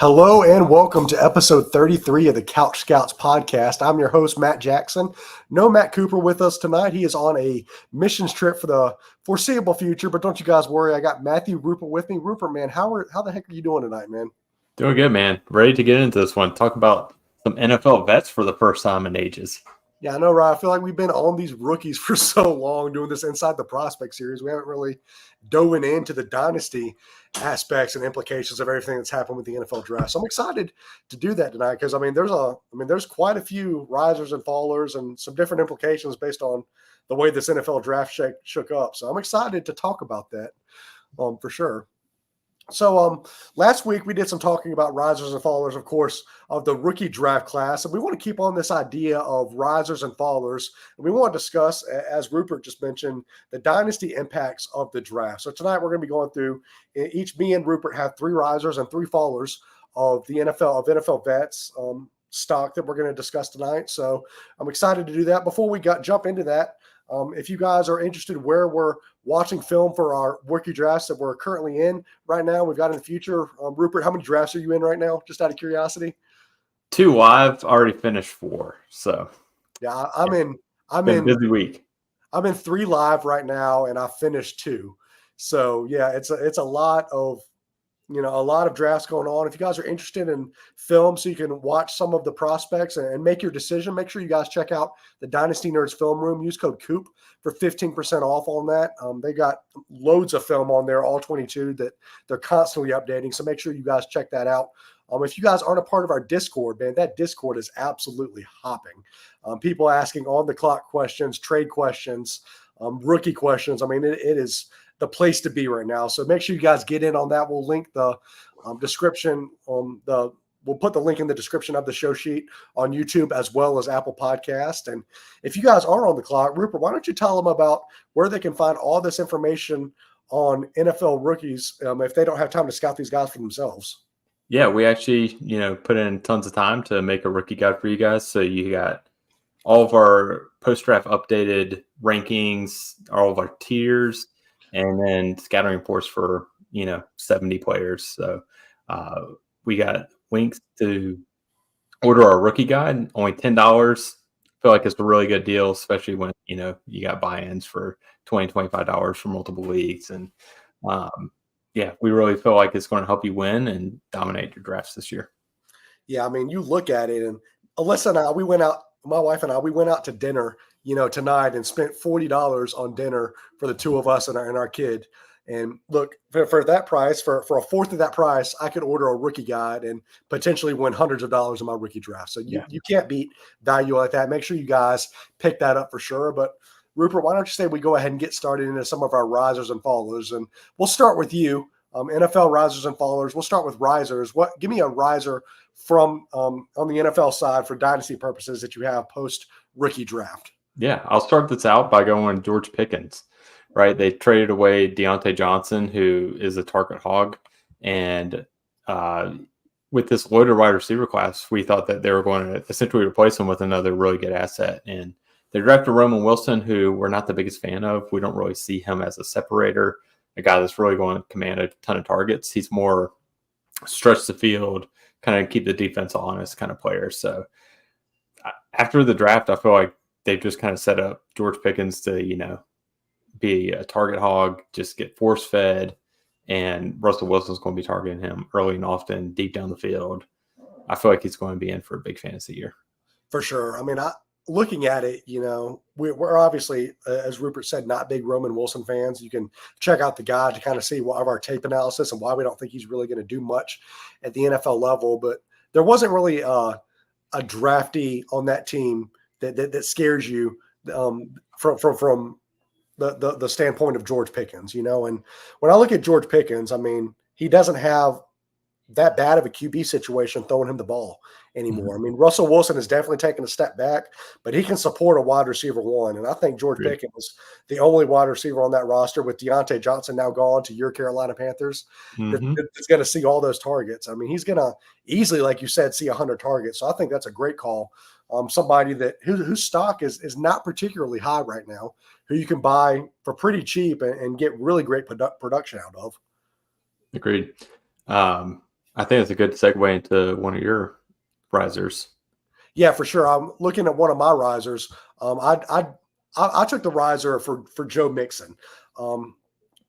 Hello and welcome to episode 33 of the CouchScouts podcast. I'm your host, Matt Jackson. No Matt Cooper with us tonight. He is on a missions trip for the foreseeable future, but don't you guys worry. I got Matthew Rupert with me. Rupert, man, how the heck are you doing tonight, man? Doing good, man. Ready to get into this one. Talk about some NFL vets for the first time in ages. Yeah, I know, right? I feel like we've been on these rookies for so long doing this Inside the Prospect series. We haven't really dove into the dynasty aspects and implications of everything that's happened with the NFL draft. So I'm excited to do that tonight because there's quite a few risers and fallers and some different implications based on the way this NFL draft shook up. So I'm excited to talk about that for sure. So last week we did some talking about risers and fallers, of course, of the rookie draft class. And we want to keep on this idea of risers and fallers. And we want to discuss, as Rupert just mentioned, the dynasty impacts of the draft. So tonight we're going to be going through me and Rupert have 3 risers and 3 fallers of the NFL vets stock that we're going to discuss tonight. So I'm excited to do that. Before we jump into that, if you guys are interested where we're watching film for our rookie drafts that we're currently in right now, we've got in the future. Rupert, how many drafts are you in right now? Just out of curiosity. 2. I've already finished 4. So yeah, I'm in busy week. I'm in 3 live right now, and I finished 2. So yeah, it's a lot of drafts going on. If you guys are interested in film so you can watch some of the prospects and make your decision, make sure you guys check out the Dynasty Nerds Film Room. Use code COOP for 15% off on that. They got loads of film on there, all 22, that they're constantly updating. So make sure you guys check that out. If you guys aren't a part of our Discord, man, that Discord is absolutely hopping. People asking on-the-clock questions, trade questions, rookie questions. I mean, it is – the place to be right now. So make sure you guys get in on that. We'll link the description we'll put the link in the description of the show sheet on YouTube as well as Apple Podcast. And if you guys are on the clock, Rupert, why don't you tell them about where they can find all this information on NFL rookies if they don't have time to scout these guys for themselves? Yeah, we actually, put in tons of time to make a rookie guide for you guys. So you got all of our post-draft updated rankings, all of our tiers, and then scouting reports for 70 players. So we got links to order our rookie guide, only $10. Feel like it's a really good deal, especially when you got buy-ins for $20, $25 for multiple leagues. And we really feel like it's going to help you win and dominate your drafts this year. Yeah, I mean, you look at it, and Alyssa and I, my wife and I, we went out to dinner tonight and spent $40 on dinner for the 2 of us and our kid. And look, for that price, for a fourth of that price, I could order a rookie guide and potentially win hundreds of dollars in my rookie draft. So you can't beat value like that. Make sure you guys pick that up for sure. But Rupert, why don't you say we go ahead and get started into some of our risers and fallers? And we'll start with you, NFL risers and fallers. We'll start with risers. Give me a riser from on the NFL side for dynasty purposes that you have post rookie draft. Yeah, I'll start this out by going George Pickens, right? They traded away Deontay Johnson, who is a target hog. And with this loaded wide receiver class, we thought that they were going to essentially replace him with another really good asset. And they drafted Roman Wilson, who we're not the biggest fan of. We don't really see him as a separator, a guy that's really going to command a ton of targets. He's more stretch the field, kind of keep the defense honest kind of player. So after the draft, I feel like they've just kind of set up George Pickens to, be a target hog, just get force fed, and Russell Wilson's going to be targeting him early and often, deep down the field. I feel like he's going to be in for a big fantasy year. For sure. I mean, looking at it, we're obviously, as Rupert said, not big Roman Wilson fans. You can check out the guide to kind of see of our tape analysis and why we don't think he's really going to do much at the NFL level. But there wasn't really a draftee on that team that scares you from the standpoint of George Pickens, and when I look at George Pickens, I mean, he doesn't have that bad of a QB situation throwing him the ball anymore. I mean, Russell Wilson has definitely taken a step back, but he can support a wide receiver 1. And I think George Pickens is the only wide receiver on that roster, with Deontay Johnson now gone to your Carolina Panthers, that's going to see all those targets. I mean, he's going to easily, like you said, see 100 targets. So I think that's a great call. Somebody whose stock is not particularly high right now, who you can buy for pretty cheap and get really great production out of. Agreed. I think it's a good segue into one of your risers. Yeah, for sure. I'm looking at one of my risers. I took the riser for Joe Mixon.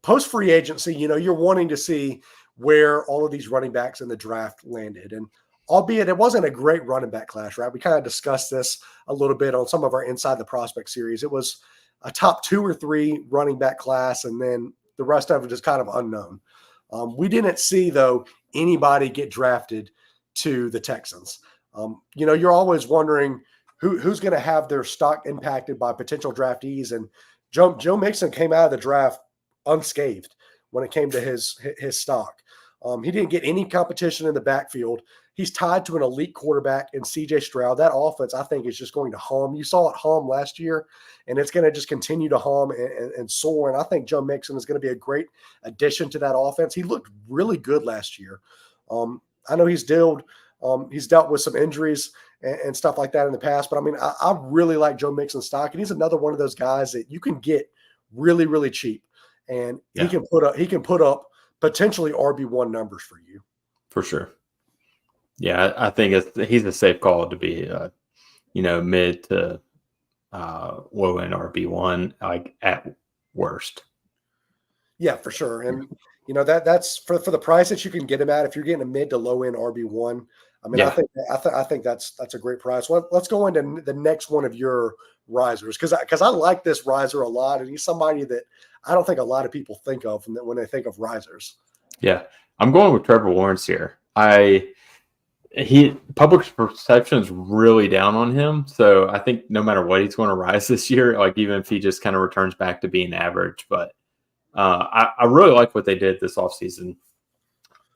Post free agency, you're wanting to see where all of these running backs in the draft landed, and albeit it wasn't a great running back class, right? We kind of discussed this a little bit on some of our Inside the Prospect series. It was a top 2 or 3 running back class, and then the rest of it is kind of unknown. We didn't see, though, anybody get drafted to the Texans. You're always wondering who's going to have their stock impacted by potential draftees. And Joe Mixon came out of the draft unscathed when it came to his stock. He didn't get any competition in the backfield. He's tied to an elite quarterback in C.J. Stroud. That offense, I think, is just going to hum. You saw it hum last year, and it's going to just continue to hum and soar. And I think Joe Mixon is going to be a great addition to that offense. He looked really good last year. I know he's dealt with some injuries and stuff like that in the past, but I mean, I really like Joe Mixon's stock, and he's another one of those guys that you can get really, really cheap, and he can put up potentially RB1 numbers for you. For sure. Yeah, I think he's a safe call to be, mid to low end RB1, like at worst. Yeah, for sure. And that's for the price that you can get him at. If you're getting a mid to low end RB1, I mean, yeah. I think that's a great price. Well, let's go into the next one of your risers because I like this riser a lot, and he's somebody that I don't think a lot of people think of when they think of risers. Yeah, I'm going with Trevor Lawrence here. Public perception is really down on him, so I think no matter what, he's going to rise this year. Like even if he just kind of returns back to being average, but I really like what they did this offseason.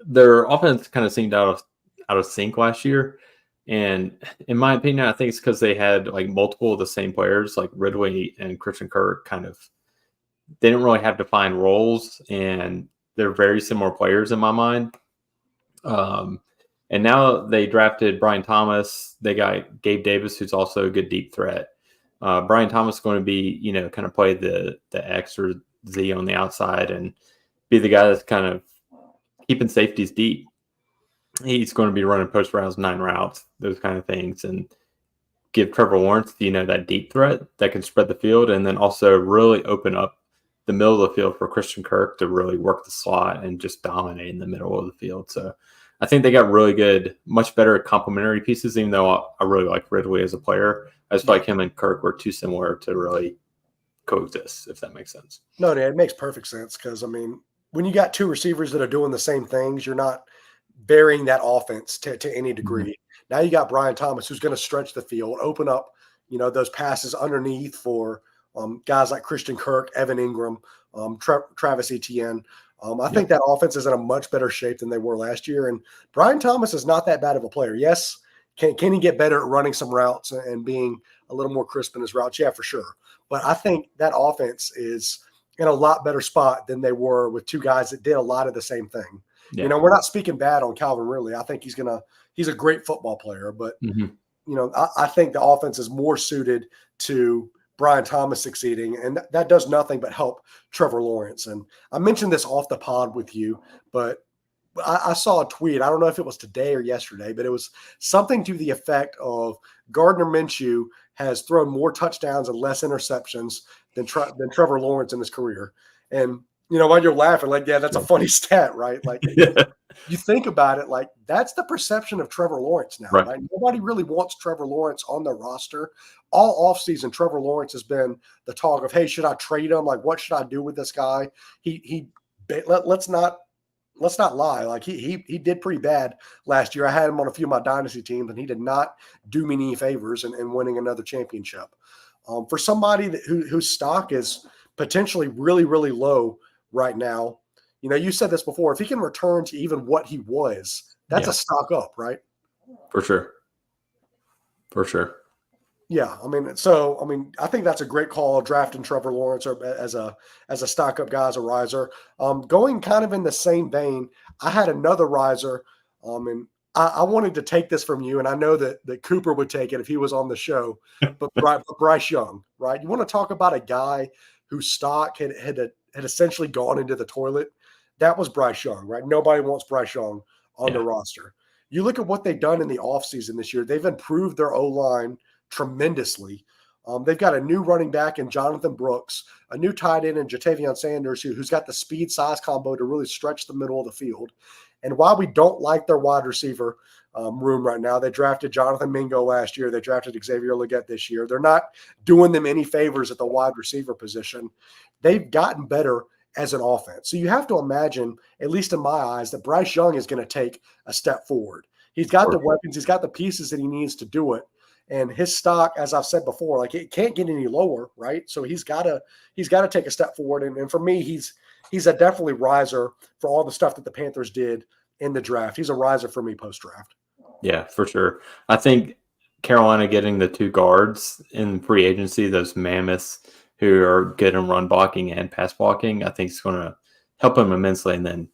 Their offense kind of seemed out of sync last year, and in my opinion, I think it's because they had like multiple of the same players, like Ridley and Christian Kirk. They didn't really have defined roles, and they're very similar players in my mind. And now they drafted Brian Thomas. They got Gabe Davis, who's also a good deep threat. Brian Thomas is going to be, kind of play the X or Z on the outside and be the guy that's kind of keeping safeties deep. He's going to be running post routes, 9 routes, those kind of things, and give Trevor Lawrence, that deep threat that can spread the field, and then also really open up the middle of the field for Christian Kirk to really work the slot and just dominate in the middle of the field. So I think they got really good, much better complementary pieces, even though I really like Ridley as a player. I just feel like him and Kirk were too similar to really coexist, if that makes sense. No, it makes perfect sense because, I mean, when you got 2 receivers that are doing the same things, you're not varying that offense to any degree. Mm-hmm. Now you got Brian Thomas who's going to stretch the field, open up, those passes underneath for guys like Christian Kirk, Evan Ingram, Travis Etienne. I think that offense is in a much better shape than they were last year. And Brian Thomas is not that bad of a player. Yes, can he get better at running some routes and being a little more crisp in his routes? Yeah, for sure. But I think that offense is in a lot better spot than they were with 2 guys that did a lot of the same thing. Yeah. We're not speaking bad on Calvin Ridley. I think he's a great football player, but I think the offense is more suited to Brian Thomas succeeding, and that does nothing but help Trevor Lawrence. And I mentioned this off the pod with you, but I saw a tweet. I don't know if it was today or yesterday, but it was something to the effect of Gardner Minshew has thrown more touchdowns and less interceptions than Trevor Lawrence in his career. And while you're laughing, like, yeah, that's a funny stat, right? Like, you think about it, like, that's the perception of Trevor Lawrence now, right? Nobody really wants Trevor Lawrence on their roster. All offseason, Trevor Lawrence has been the talk of, hey, should I trade him? Like, what should I do with this guy? Let's not lie. Like, he did pretty bad last year. I had him on a few of my dynasty teams, and he did not do me any favors in winning another championship. For somebody whose stock is potentially really, really low right now, you said this before, if he can return to even what he was, that's a stock up, right? For sure. Yeah. I think that's a great call, drafting Trevor Lawrence as a stock up guy, as a riser. Going kind of in the same vein, I had another riser, and I wanted to take this from you, and I know that Cooper would take it if he was on the show, but Bryce Young, right? You want to talk about a guy whose stock had essentially gone into the toilet? That was Bryce Young, right? Nobody wants Bryce Young on the roster. You look at what they've done in the offseason this year, they've improved their O-line tremendously. They've got a new running back in Jonathan Brooks, a new tight end in Jatavion Sanders, who's got the speed-size combo to really stretch the middle of the field. And while we don't like their wide receiver room right now, they drafted Jonathan Mingo last year. They drafted Xavier Legette this year. They're not doing them any favors at the wide receiver position. They've gotten better as an offense. So you have to imagine, at least in my eyes, that Bryce Young is going to take a step forward. He's got the weapons. He's got the pieces that he needs to do it. And his stock, as I've said before, like it can't get any lower, right? So he's got to take a step forward. And for me, he's a definitely riser for all the stuff that the Panthers did in the draft. He's a riser for me post-draft. Yeah, for sure. I think Carolina getting the 2 guards in free agency, those mammoths who are good in run blocking and pass blocking, I think it's going to help him immensely. And then,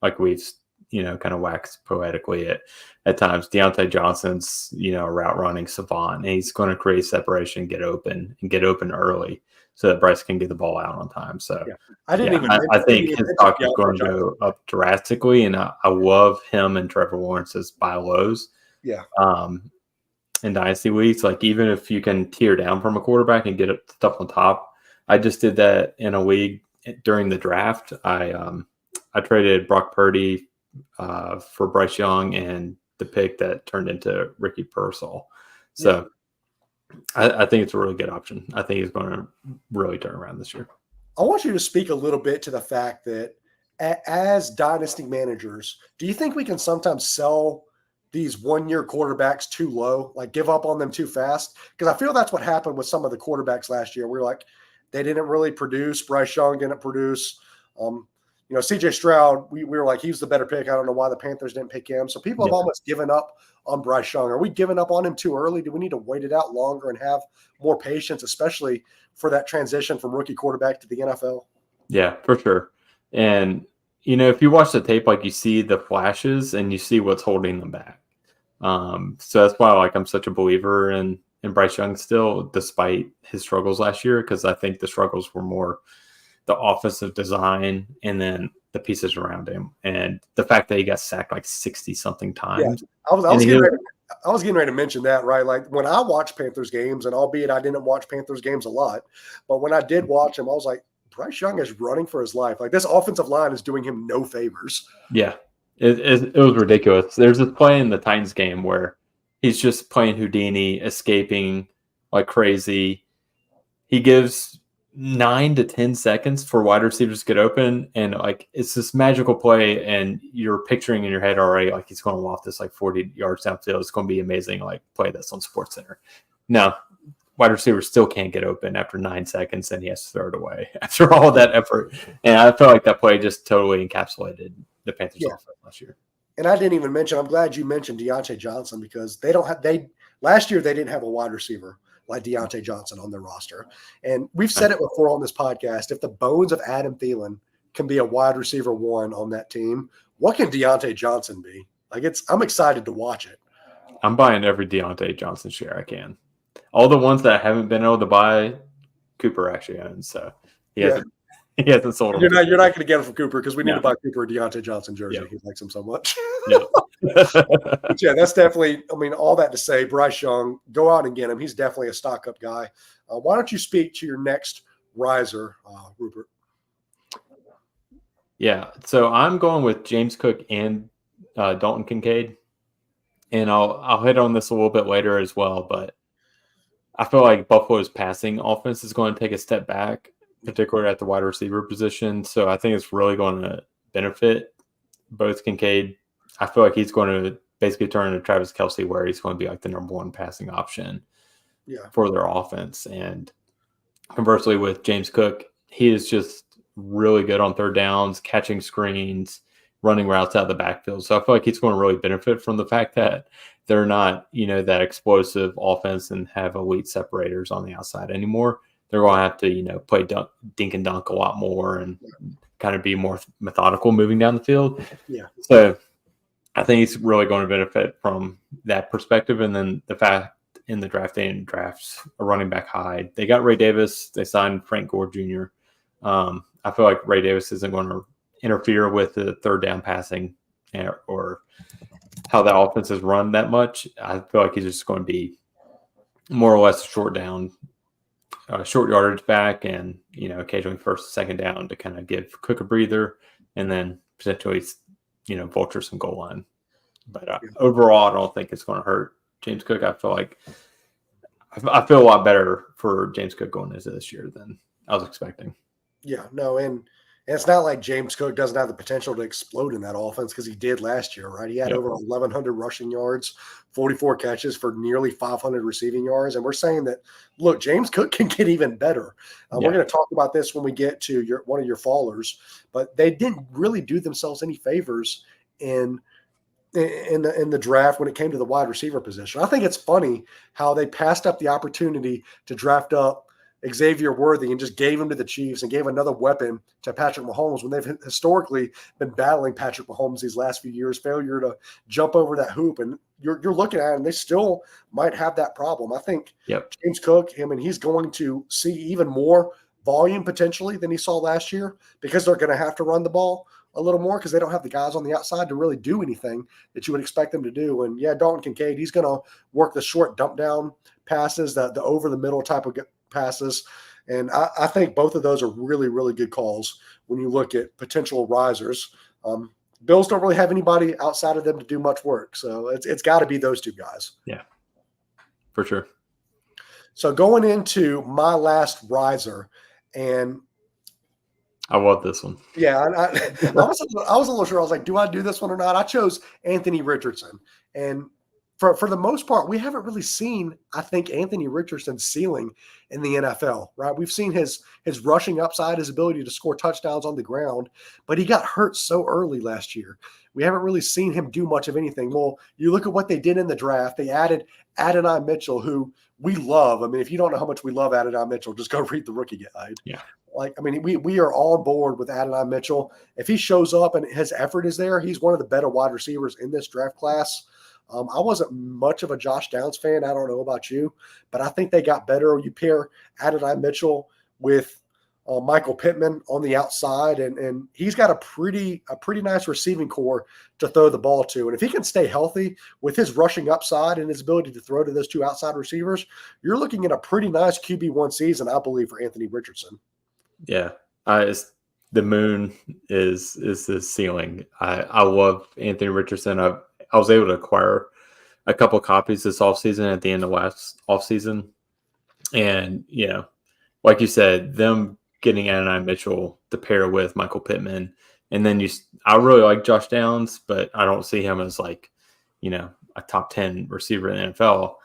like we've, kind of waxed poetically at times, Deontay Johnson's, a route running savant, and he's going to create separation, get open early so that Bryce can get the ball out on time. So I think his stock is going to go up drastically, and I love him and Trevor Lawrence as buy lows. Yeah. In dynasty weeks, like even if you can tear down from a quarterback and get stuff on top, I just did that in a league during the draft. I traded Brock Purdy for Bryce Young and the pick that turned into Ricky Pearsall. So I think it's a really good option. I think he's going to really turn around this year. I want you to speak a little bit to the fact that as dynasty managers, do you think we can sometimes sell these one-year quarterbacks too low, like give up on them too fast? Because I feel that's what happened with some of the quarterbacks last year. We're like, they didn't really produce. Bryce Young didn't produce. CJ Stroud, we were like, he's the better pick. I don't know why the Panthers didn't pick him. So people have almost given up on Bryce Young. Are we giving up on him too early? Do we need to wait it out longer and have more patience, especially for that transition from rookie quarterback to the NFL? Yeah, for sure. And, if you watch the tape, like you see the flashes and you see what's holding them back. So that's why I'm such a believer in Bryce Young still, despite his struggles last year, because I think the struggles were more the offensive design and then the pieces around him, and the fact that he got sacked like 60-something times. Yeah. I was getting ready to mention that, right? Like when I watch Panthers games, and albeit I didn't watch Panthers games a lot, but when I did watch him, I was like, Bryce Young is running for his life. Like this offensive line is doing him no favors. Yeah. It was ridiculous. There's this play in the Titans game where he's just playing Houdini, escaping like crazy. He gives 9 to 10 seconds for wide receivers to get open, and it's this magical play, and you're picturing in your head already like he's going to loft this 40 yards downfield. It's going to be amazing, play that's on SportsCenter. No, wide receiver still can't get open after 9 seconds, and he has to throw it away after all that effort. And I felt like that play just totally encapsulated the Panthers offense last year. And I didn't even mention, I'm glad you mentioned Deontay Johnson, because last year they didn't have a wide receiver like Deontay Johnson on their roster. And we've said it before on this podcast, if the bones of Adam Thielen can be a wide receiver 1 on that team, what can Deontay Johnson be? I'm excited to watch it. I'm buying every Deontay Johnson share I can. All the ones that I haven't been able to buy, Cooper actually owns, so he hasn't sold them. You're not going to get it from Cooper, because we need to buy Cooper a Deontay Johnson jersey. He likes him so much. But that's definitely, all that to say, Bryce Young, go out and get him. He's definitely a stock-up guy. Why don't you speak to your next riser, Rupert? Yeah, so I'm going with James Cook and Dalton Kincaid, and I'll hit on this a little bit later as well, but I feel like Buffalo's passing offense is going to take a step back, particularly at the wide receiver position. So I think it's really going to benefit both Kincaid. I feel like he's going to basically turn into Travis Kelce, where he's going to be the number 1 passing option for their offense. And conversely with James Cook, he is just really good on third downs, catching screens, running routes out of the backfield. So I feel like he's going to really benefit from the fact that they're not, that explosive offense and have elite separators on the outside anymore. They're going to have to, play dink and dunk a lot more and kind of be more methodical moving down the field. Yeah. So I think he's really going to benefit from that perspective. And then the fact in the draft day and drafts a running back high, they got Ray Davis. They signed Frank Gore Jr. I feel like Ray Davis isn't going to interfere with the third down passing or how that offense is run that much. I feel like he's just going to be more or less short yardage back, and occasionally first, second down to kind of give Cook a breather, and then potentially vulture some goal line. But overall, I don't think it's going to hurt James Cook. I feel a lot better for James Cook going into this year than I was expecting. Yeah, no, and it's not like James Cook doesn't have the potential to explode in that offense, because he did last year, right? He had over 1,100 rushing yards, 44 catches for nearly 500 receiving yards. And we're saying that, look, James Cook can get even better. We're going to talk about this when we get to one of your fallers, but they didn't really do themselves any favors in the draft when it came to the wide receiver position. I think it's funny how they passed up the opportunity to draft up Xavier Worthy and just gave him to the Chiefs and gave another weapon to Patrick Mahomes when they've historically been battling Patrick Mahomes these last few years, failure to jump over that hoop. And you're looking at it, and they still might have that problem. I think James Cook, he's going to see even more volume potentially than he saw last year, because they're going to have to run the ball a little more because they don't have the guys on the outside to really do anything that you would expect them to do. And Dalton Kincaid, he's going to work the short dump down passes, the over the middle type of passes. And I think both of those are really, really good calls when you look at potential risers. Bills don't really have anybody outside of them to do much work. So it's got to be those two guys. Yeah, for sure. So going into my last riser, and I want this one. Yeah, I was a little sure. I was like, do I do this one or not? I chose Anthony Richardson. And for the most part, we haven't really seen, I think, Anthony Richardson's ceiling in the NFL, right? We've seen his rushing upside, his ability to score touchdowns on the ground, but he got hurt so early last year. We haven't really seen him do much of anything. Well, you look at what they did in the draft. They added Adonai Mitchell, who we love. I mean, if you don't know how much we love Adonai Mitchell, just go read the rookie guide. Yeah. We are all on board with Adonai Mitchell. If he shows up and his effort is there, he's one of the better wide receivers in this draft class. I wasn't much of a Josh Downs fan. I don't know about you, but I think they got better. You pair Adonai Mitchell with Michael Pittman on the outside, and he's got a pretty nice receiving core to throw the ball to. And if he can stay healthy with his rushing upside and his ability to throw to those two outside receivers, you're looking at a pretty nice QB1 season, I believe, for Anthony Richardson. Yeah, the moon is the ceiling. I love Anthony Richardson. I was able to acquire a couple copies this offseason at the end of last offseason. And, like you said, them getting Adonai Mitchell to pair with Michael Pittman. And then I really like Josh Downs, but I don't see him as a top 10 receiver in the NFL.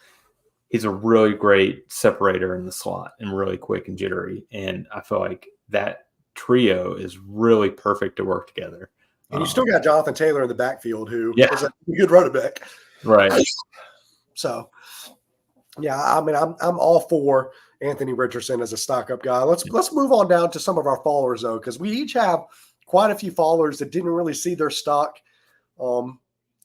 He's a really great separator in the slot and really quick and jittery. And I feel like that trio is really perfect to work together. And you still got Jonathan Taylor in the backfield, who is a good running back. Right. So, I'm all for Anthony Richardson as a stock-up guy. Let's move on down to some of our followers, though, because we each have quite a few followers that didn't really see their stock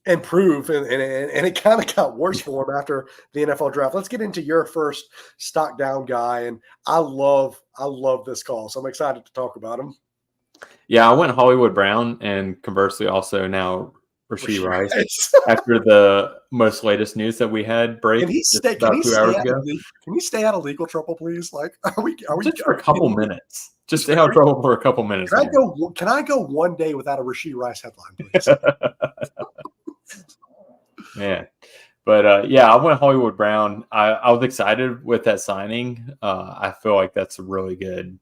improve, and it kind of got worse for them after the NFL draft. Let's get into your first stock down guy, and I love this call, so I'm excited to talk about him. Yeah, I went Hollywood Brown, and conversely also now Rashee Rice. After the most latest news that we had break about 2 hours ago. Can you stay out of legal trouble, please? Are we just for a couple minutes? Just stay out of trouble for a couple minutes. Can I go one day without a Rashee Rice headline, please? Man. But I went Hollywood Brown. I was excited with that signing. I feel like that's a really good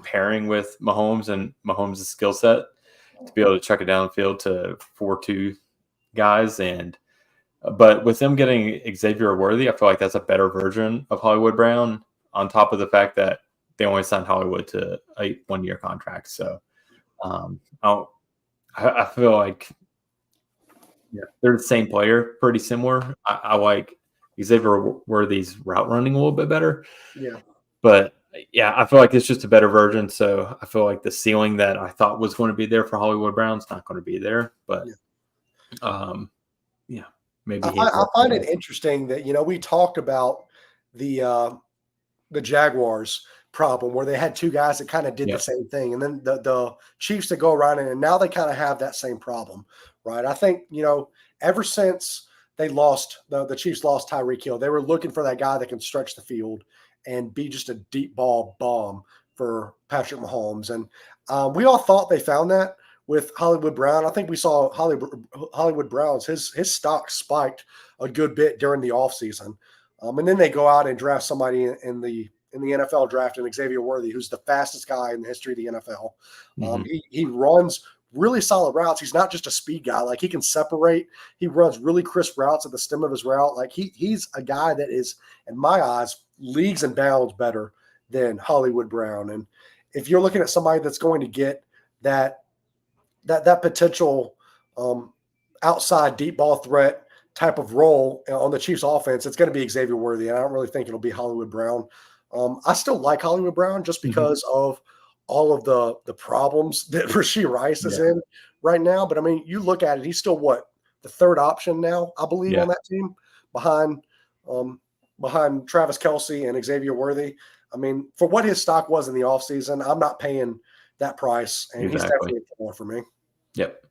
pairing with Mahomes and Mahomes' skill set to be able to chuck it down the field to 4-2 guys. But with them getting Xavier Worthy, I feel like that's a better version of Hollywood Brown, on top of the fact that they only signed Hollywood to a 1-year contract. So I feel like they're the same player, pretty similar. I like Xavier Worthy's route running a little bit better. Yeah. But I feel like it's just a better version. So I feel like the ceiling that I thought was going to be there for Hollywood Brown's not going to be there. But maybe I find it interesting that we talked about the Jaguars problem where they had two guys that kind of did the Yep. same thing. And then the Chiefs to go around and now they kind of have that same problem, right? I think, ever since they lost, the Chiefs lost Tyreek Hill, they were looking for that guy that can stretch the field and be just a deep ball bomb for Patrick Mahomes. And we all thought they found that with Hollywood Brown. I think we saw Hollywood Brown's, his stock spiked a good bit during the offseason. And then they go out and draft somebody in the NFL draft, and Xavier Worthy, who's the fastest guy in the history of the NFL. He runs really solid routes. He's not just a speed guy. Like, he can separate. He runs really crisp routes at the stem of his route. Like, he's a guy that is, in my eyes, leagues and bounds better than Hollywood Brown. And if you're looking at somebody that's going to get that potential outside deep ball threat type of role on the Chiefs offense, it's going to be Xavier Worthy. And I don't really think it'll be Hollywood Brown. I still like Hollywood Brown just because of all of the problems that Rashee Rice is in right now. But I mean, you look at it, he's still the third option now, I believe, on that team behind Travis Kelce and Xavier Worthy. I mean, for what his stock was in the offseason, I'm not paying that price, and he's definitely more for me. Yep.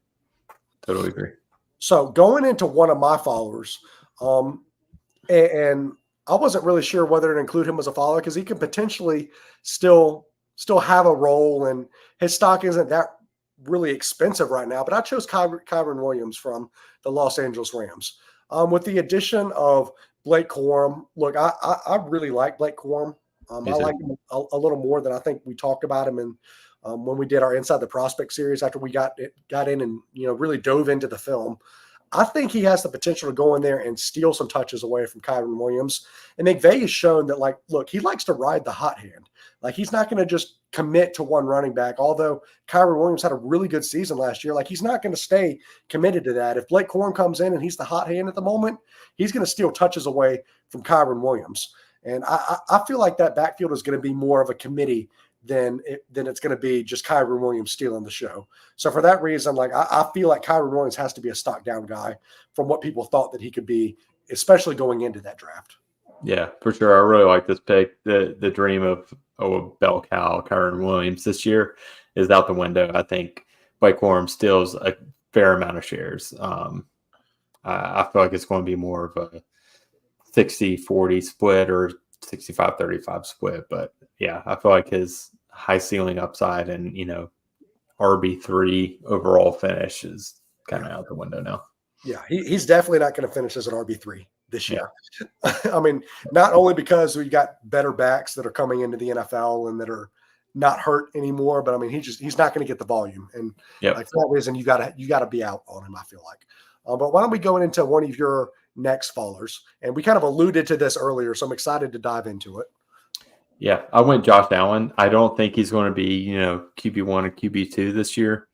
Totally agree. So going into one of my followers, and I wasn't really sure whether to include him as a follower because he can potentially still have a role, and his stock isn't that really expensive right now. But I chose Kyren Williams from the Los Angeles Rams. With the addition of Blake Corum, look, I really like Blake Corum. I like him a little more than I think we talked about him in when we did our Inside the Prospect series after we got in and really dove into the film. I think he has the potential to go in there and steal some touches away from Kyren Williams. And McVay has shown that, like, look, he likes to ride the hot hand. Like, he's not going to just commit to one running back. Although Kyren Williams had a really good season last year, like, he's not going to stay committed to that. If Blake Corum comes in and he's the hot hand at the moment, he's going to steal touches away from Kyren Williams. And I feel like that backfield is going to be more of a committee than it's going to be just Kyren Williams stealing the show. So for that reason, like, I feel like Kyren Williams has to be a stock down guy from what people thought that he could be, especially going into that draft. Yeah, for sure. I really like this pick. The dream of a bell cow, Kyren Williams this year is out the window. I think Blake Corum steals a fair amount of shares. I feel like it's going to be more of a 60-40 split or 65-35 split. But yeah, I feel like his high ceiling upside and, RB3 overall finish is kind of out the window now. Yeah, he's definitely not going to finish as an RB3 this year. I mean, not only because we got better backs that are coming into the NFL and that are not hurt anymore, but I mean, he's not going to get the volume. And like, for that reason, you got to be out on him, I feel like. But why don't we go into one of your next fallers? And we kind of alluded to this earlier, so I'm excited to dive into it. Yeah, I went Josh Allen. I don't think he's going to be, QB1 or QB2 this year.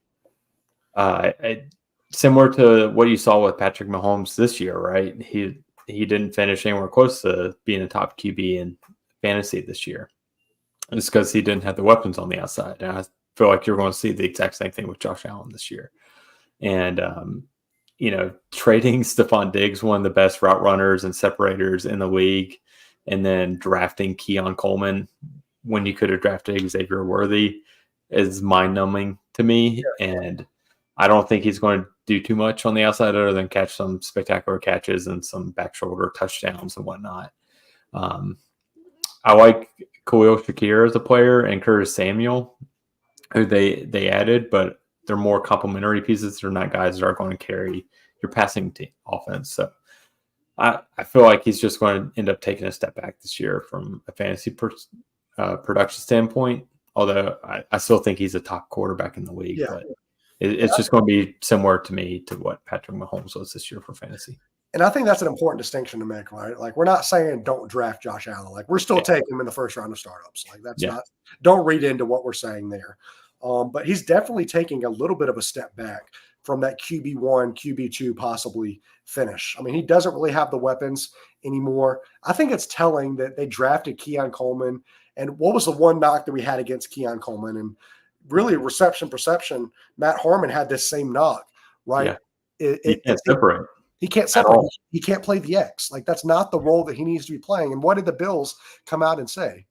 Similar to what you saw with Patrick Mahomes this year, right? He didn't finish anywhere close to being a top QB in fantasy this year. It's because he didn't have the weapons on the outside. And I feel like you're going to see the exact same thing with Josh Allen this year. And, trading Stephon Diggs, one of the best route runners and separators in the league, and then drafting Keon Coleman when you could have drafted Xavier Worthy is mind-numbing to me. Yeah. And I don't think he's going to do too much on the outside other than catch some spectacular catches and some back shoulder touchdowns and whatnot. I like Khalil Shakir as a player and Curtis Samuel, who they added, but they're more complementary pieces. They're not guys that are going to carry your passing team offense. So I feel like he's just going to end up taking a step back this year from a fantasy production standpoint, although I still think he's a top quarterback in the league. Yeah. But it's just going to be similar to me to what Patrick Mahomes was this year for fantasy. And I think that's an important distinction to make, right? Like, we're not saying don't draft Josh Allen. Like, we're still taking him in the first round of startups. Like, that's not – don't read into what we're saying there. But he's definitely taking a little bit of a step back from that QB1, QB2 possibly finish. I mean, he doesn't really have the weapons anymore. I think it's telling that they drafted Keon Coleman. And what was the one knock that we had against Keon Coleman? And really, reception perception, Matt Harmon had this same knock, right? Yeah. He can't separate. He can't separate. He can't play the X. Like, that's not the role that he needs to be playing. And what did the Bills come out and say?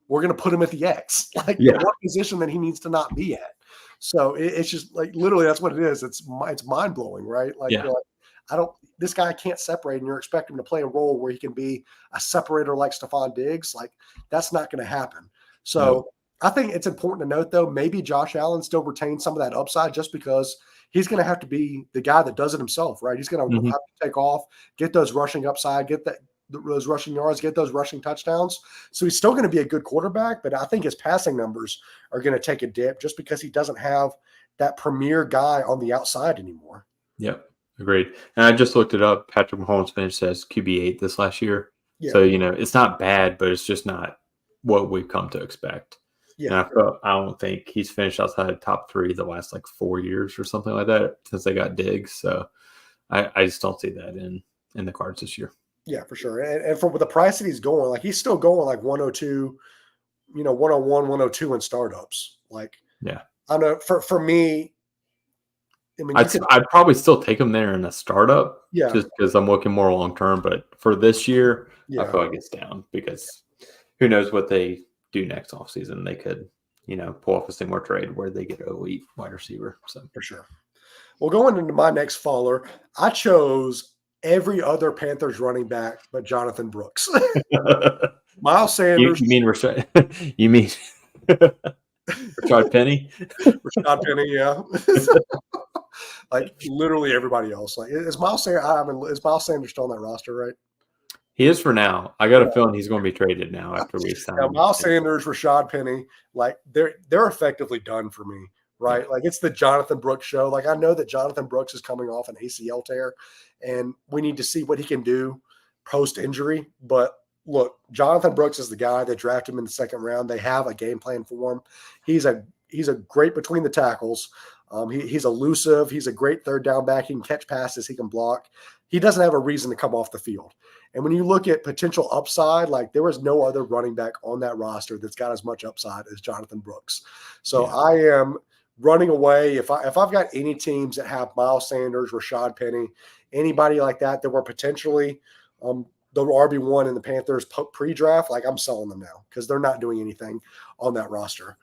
we're going to put him at the X, like Yeah. the one position that he needs to not be at. So it's just like literally that's what it is. It's mind blowing, right? Like, Yeah. this guy can't separate, and you're expecting him to play a role where he can be a separator like Stephon Diggs. Like, that's not going to happen. So Nope. I think it's important to note, though, maybe Josh Allen still retains some of that upside just because he's going to have to be the guy that does it himself, right? He's going to have to take off, get those rushing upside, get those rushing yards, get those rushing touchdowns. So he's still going to be a good quarterback, but I think his passing numbers are going to take a dip just because he doesn't have that premier guy on the outside anymore. Yep. Agreed. And I just looked it up. Patrick Mahomes finished as QB8 this last year. Yeah. So, it's not bad, but it's just not what we've come to expect. Yeah. And I don't think he's finished outside of top 3 the last 4 years or something like that since they got Diggs. So I just don't see that in the cards this year. Yeah, for sure. And for the price that he's going, he's still going 102, 101, 102 in startups. Yeah. I don't know. For me, I'd probably still take him there in a startup, yeah, just because I'm looking more long term. But for this year, yeah. I feel like it's down because who knows what they do next offseason. They could, pull off a similar trade where they get an elite wide receiver. So for sure. Well, going into my next faller, I chose every other Panthers running back but Jonathan Brooks. Miles Sanders. You mean Rashad? You mean Rashad Penny? Rashad Penny, yeah. Literally everybody else. Is Miles Sanders still on that roster, right? He is for now. I got a feeling he's going to be traded now after we sign. Yeah, Miles Sanders, Rashad Penny, they're effectively done for me, right? Yeah. It's the Jonathan Brooks show. I know that Jonathan Brooks is coming off an ACL tear, and we need to see what he can do post-injury. But look, Jonathan Brooks is the guy. They drafted him in the second round. They have a game plan for him. He's a great between the tackles. He's elusive. He's a great third down back. He can catch passes. He can block. He doesn't have a reason to come off the field. And when you look at potential upside, there was no other running back on that roster that's got as much upside as Jonathan Brooks. So yeah. I am running away. If I've got any teams that have Miles Sanders, Rashad Penny, anybody like that were potentially the RB1 in the Panthers pre-draft, I'm selling them now because they're not doing anything on that roster.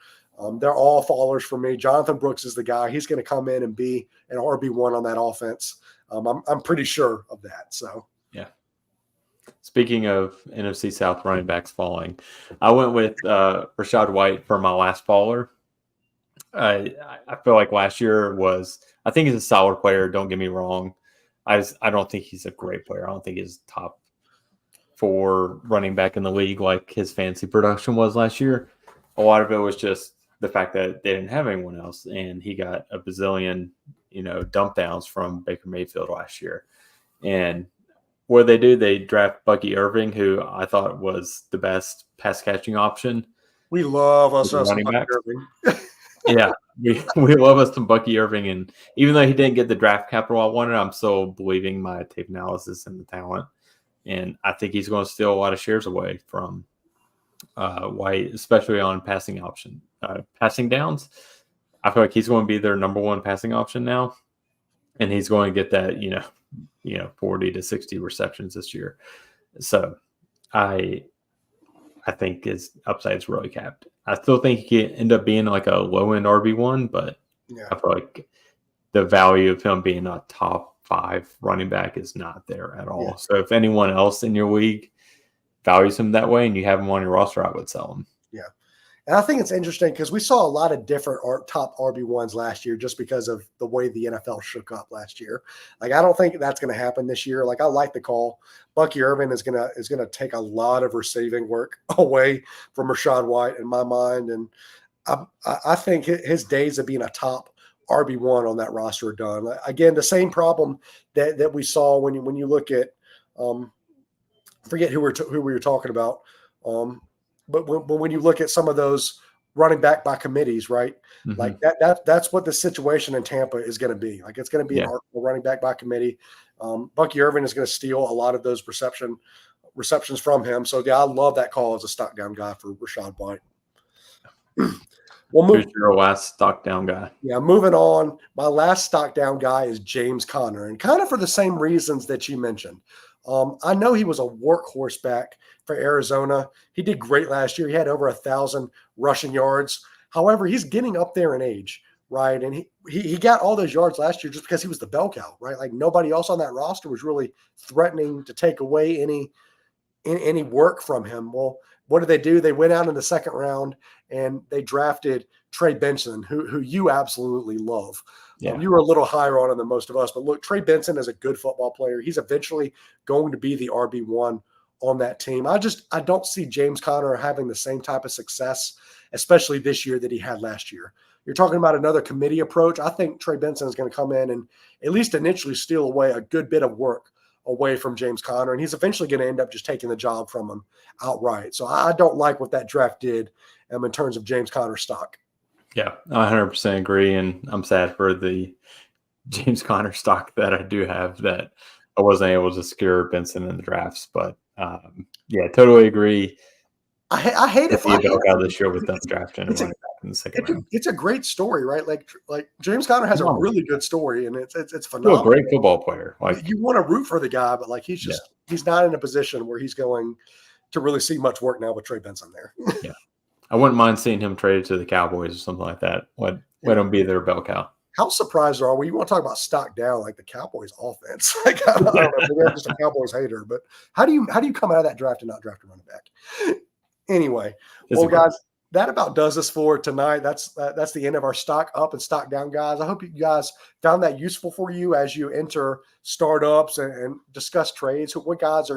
They're all fallers for me. Jonathan Brooks is the guy. He's going to come in and be an RB1 on that offense. I'm pretty sure of that. So yeah. Speaking of NFC South running backs falling, I went with Rachaad White for my last faller. I feel like last year I think he's a solid player. Don't get me wrong. I don't think he's a great player. I don't think he's top 4 running back in the league like his fantasy production was last year. A lot of it was just the fact that they didn't have anyone else, and he got a bazillion, dump downs from Baker Mayfield last year. And what they do, they draft Bucky Irving, who I thought was the best pass catching option. We love us some Bucky Irving. Yeah, we love us some Bucky Irving, and even though he didn't get the draft capital I wanted, I'm still believing my tape analysis and the talent, and I think he's going to steal a lot of shares away from White, especially on passing downs. I feel like he's going to be their number 1 passing option now, and he's going to get that 40 to 60 receptions this year. So I think his upside is really capped. I still think he can end up being a low end RB1, but yeah. I feel like the value of him being a top 5 running back is not there at all. Yeah. So if anyone else in your league values him that way and you have him on your roster, I would sell him. Yeah. And I think it's interesting because we saw a lot of different top RB1s last year just because of the way the NFL shook up last year. I don't think that's going to happen this year. I like the call. Bucky Irving is going to take a lot of receiving work away from Rachaad White in my mind. And I think his days of being a top RB1 on that roster are done. Again, the same problem that we saw when you look at forget who we were talking about. But when you look at some of those running back by committees, right? Mm-hmm. That's what the situation in Tampa is going to be. It's going to be a running back by committee. Bucky Irving is going to steal a lot of those receptions from him. So yeah, I love that call as a stock down guy for Rachaad White. Well, Who's your last stock down guy? yeah, moving on. My last stock down guy is James Conner, and kind of for the same reasons that you mentioned. I know he was a workhorse back for Arizona. He did great last year. He had over 1,000 rushing yards. However, he's getting up there in age, right? And he got all those yards last year just because he was the bell cow, right? Like nobody else on that roster was really threatening to take away any work from him. Well, what did they do? They went out in the second round and they drafted Trey Benson, who you absolutely love. Yeah. You were a little higher on him than most of us, but look, Trey Benson is a good football player. He's eventually going to be the RB1 on that team. I don't see James Conner having the same type of success, especially this year that he had last year. You're talking about another committee approach. I think Trey Benson is going to come in and at least initially steal away a good bit of work away from James Conner, and he's eventually going to end up just taking the job from him outright. So I don't like what that draft did in terms of James Conner stock. Yeah, I 100% agree, and I'm sad for the James Conner stock that I do have that I wasn't able to secure Benson in the drafts. But yeah, totally agree. I hate it. Out this year with them drafting and running back in the second round. It's a great story, right? Like James Conner has a really good story, and it's phenomenal. Still a great football player. Like you want to root for the guy, but like he's not in a position where he's going to really see much work now with Trey Benson there. Yeah. I wouldn't mind seeing him traded to the Cowboys or something like that. Let him be their bell cow. How surprised are we? You want to talk about stock down, like the Cowboys offense? Like, I don't know, maybe I'm just a Cowboys hater, but how do you come out of that draft and not draft a running back? Anyway, well, guys, that about does us for tonight. That's the end of our stock up and stock down, guys. I hope you guys found that useful for you as you enter startups and discuss trades. What guys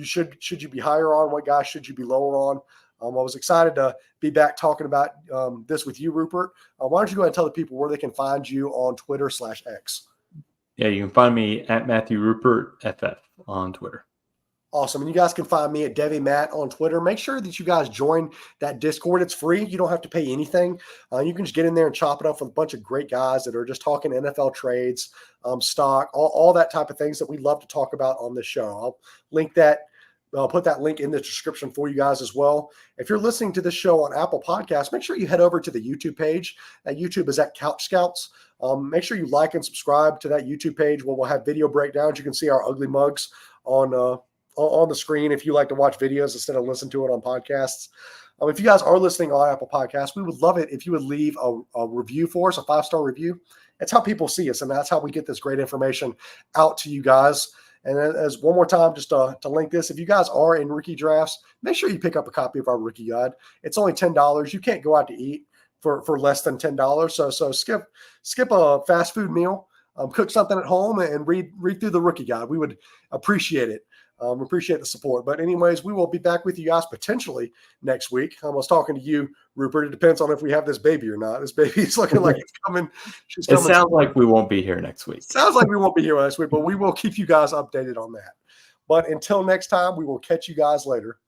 should you be higher on? What guys should you be lower on? I was excited to be back talking about this with you, Rupert. Why don't you go ahead and tell the people where they can find you on Twitter/X? Yeah, you can find me at Matthew Rupert FF on Twitter. Awesome. And you guys can find me at Devi Matt on Twitter. Make sure that you guys join that Discord. It's free. You don't have to pay anything. You can just get in there and chop it up with a bunch of great guys that are just talking NFL trades, stock, all that type of things that we love to talk about on this show. I'll put that link in the description for you guys as well. If you're listening to this show on Apple Podcasts, make sure you head over to the YouTube page. That YouTube is at CouchScouts. Make sure you like and subscribe to that YouTube page where we'll have video breakdowns. You can see our ugly mugs on the screen if you like to watch videos instead of listen to it on podcasts. If you guys are listening on Apple Podcasts, we would love it if you would leave a review for us, a 5-star review. That's how people see us, and that's how we get this great information out to you guys. And as one more time, just to link this, if you guys are in rookie drafts, make sure you pick up a copy of our rookie guide. It's only $10. You can't go out to eat for less than $10. So skip a fast food meal, cook something at home, and read through the rookie guide. We would appreciate it. Appreciate the support. But anyways, we will be back with you guys potentially next week. I was talking to you, Rupert. It depends on if we have this baby or not. This baby's looking like it's coming. It sounds like we won't be here next week. Sounds like we won't be here next week, but we will keep you guys updated on that. But until next time, we will catch you guys later.